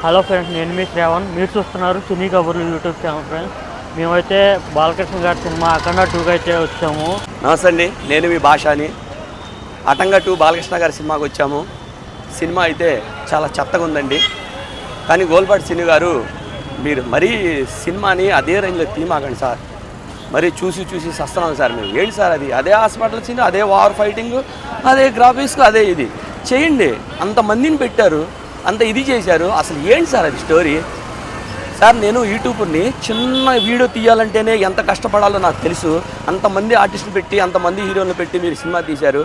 Hello friends, నేను మీ శ్రావణ్. మీరు చూస్తున్నారు సినీ కబుర్లు యూట్యూబ్ ఛానల్. ఫ్రెండ్స్, మేమైతే బాలకృష్ణ గారి సినిమా అఖండ 2కి అయితే వచ్చాము. నమస్తే అండి, నేను మీ భాషని. అఖండ 2 బాలకృష్ణ గారి సినిమాకి వచ్చాము. సినిమా అయితే చాలా చెత్తగా ఉందండి. కానీ గోల్పాటి సినీ గారు, మీరు మరీ సినిమాని అదే రేంజ్లో తీమాకండి సార్. మరీ చూసి సస్తున్నాం సార్. మేము ఏంటి సార్ అది? అదే హాస్పిటల్ సీన్, అదే వార్ ఫైటింగ్, అదే గ్రాఫిక్స్, అదే ఇది చేయండి. అంతమందిని పెట్టారు, అంత ఇది చేశారు. అసలు ఏంటి సార్ అది స్టోరీ? సార్, నేను యూట్యూబ్ని చిన్న వీడియో తీయాలంటేనే ఎంత కష్టపడాలో నాకు తెలుసు. అంతమంది ఆర్టిస్టులు పెట్టి, అంతమంది హీరోలను పెట్టి మీరు సినిమా తీశారు.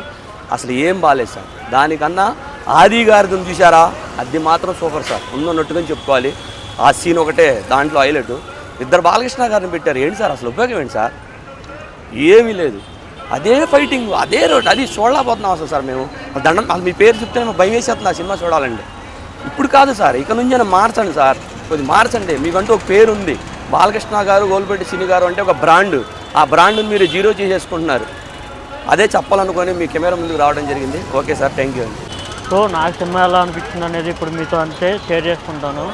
అసలు ఏం బాగాలేదు సార్. దానికన్నా ఆది గారిని చూసారా, అది మాత్రం సూపర్ సార్. ఉన్నట్టుగా చెప్పుకోవాలి. ఆ సీన్ ఒకటే దాంట్లో హైలైట్. ఇద్దరు బాలకృష్ణ గారిని పెట్టారు. ఏంటి సార్ అసలు ఉపయోగం ఏంటి సార్? ఏమీ లేదు. అదే ఫైటింగ్, అదే రోడ్, అది చూడలేకపోతున్నాం అసలు సార్. మేము దండం, అసలు మీ పేరు చెప్తే మేము భయం వేసేస్తున్నాం ఆ సినిమా చూడాలండి. ఇప్పుడు కాదు సార్, ఇక నుంచి అయినా మార్చండి సార్. కొద్ది మార్చండి. మీకంటూ ఒక పేరు ఉంది. బాలకృష్ణ గారు, గోల్పాటి సినీ గారు అంటే ఒక బ్రాండ్. ఆ బ్రాండ్ని మీరు జీరో చేసేసుకుంటున్నారు. అదే చెప్పాలనుకొని మీ కెమెరా ముందుకు రావడం జరిగింది. ఓకే సార్, థ్యాంక్ యూ అండి. సో నాకు సినిమా ఎలా అనిపించింది అనేది ఇప్పుడు మీతో అంటే షేర్ చేసుకుంటాను.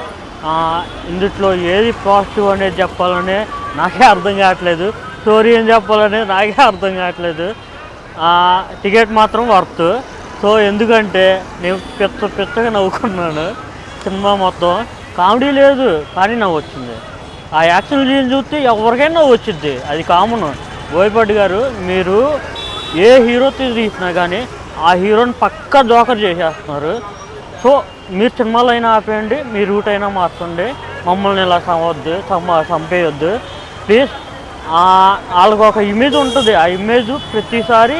ఇందులో ఏది పాజిటివ్ అనేది చెప్పాలని నాకే అర్థం కావట్లేదు. స్టోరీ ఏం చెప్పాలనేది నాకే అర్థం కావట్లేదు. టికెట్ మాత్రం వర్త్. సో ఎందుకంటే నేను పెద్దగా నవ్వుకున్నాను. సినిమా మొత్తం కామెడీ లేదు, కానీ నవ్వు వచ్చింది. ఆ యాక్షన్ సీన్ చూస్తే ఎవరికైనా నవ్వు వచ్చింది, అది కామన్. బోయపాటి గారు, మీరు ఏ హీరో తీసినా కానీ ఆ హీరోని పక్కా జోకర్ చేసేస్తున్నారు. సో మీరు సినిమాలో అయినా ఆపేయండి, మీ రూట్ అయినా మార్చండి. మమ్మల్ని ఇలా చంపేయొద్దు ప్లీజ్. వాళ్ళకు ఒక ఇమేజ్ ఉంటుంది. ఆ ఇమేజ్ ప్రతిసారి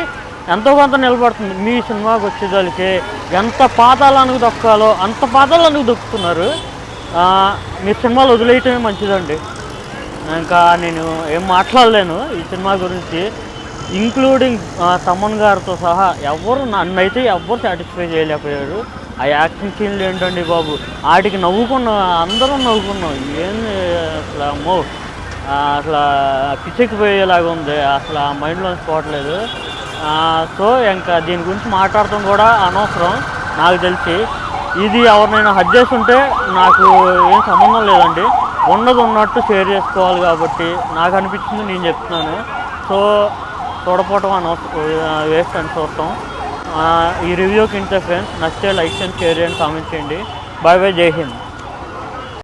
ఎంతో కొంత నిలబడుతుంది. మీ సినిమాకి వచ్చేదానికి ఎంత పాతాళానికి దొక్కాలో అంత పాతాళానికి దొక్కుతున్నారు. మీ సినిమాలు వదిలేయటమే మంచిదండి. ఇంకా నేను ఏం మాట్లాడలేను ఈ సినిమా గురించి. ఇంక్లూడింగ్ తమన్ గారితో సహా నన్నైతే ఎవ్వరు సాటిస్ఫై చేయలేకపోయారు. ఆ యాక్షన్ సీన్లు ఏంటండి బాబు, వాటికి నవ్వుకున్నాం, అందరం నవ్వుకున్నాం. ఏంది అసలు, అమ్మో అసలు పిచ్చెక్కిపోయేలాగా ఉంది. అసలు ఆ మైండ్లో పోవట్లేదు. సో ఇంకా దీని గురించి మాట్లాడటం కూడా అనవసరం నాకు తెలిసి. ఇది ఎవరినైనా హజ్ చేస్తుంటే నాకు ఏం సంబంధం లేదండి. ఉన్నట్టు షేర్ చేసుకోవాలి కాబట్టి నాకు అనిపించింది నేను చెప్తున్నాను. సో చూడపోవటం వేస్ట్ అని చూడటం. ఈ రివ్యూకి ఇంతే ఫ్రెండ్స్. నచ్చితే లైక్ చేయండి, షేర్ చేయండి, కామెంట్ చేయండి. బాయ్ బాయ్, జై హింద్.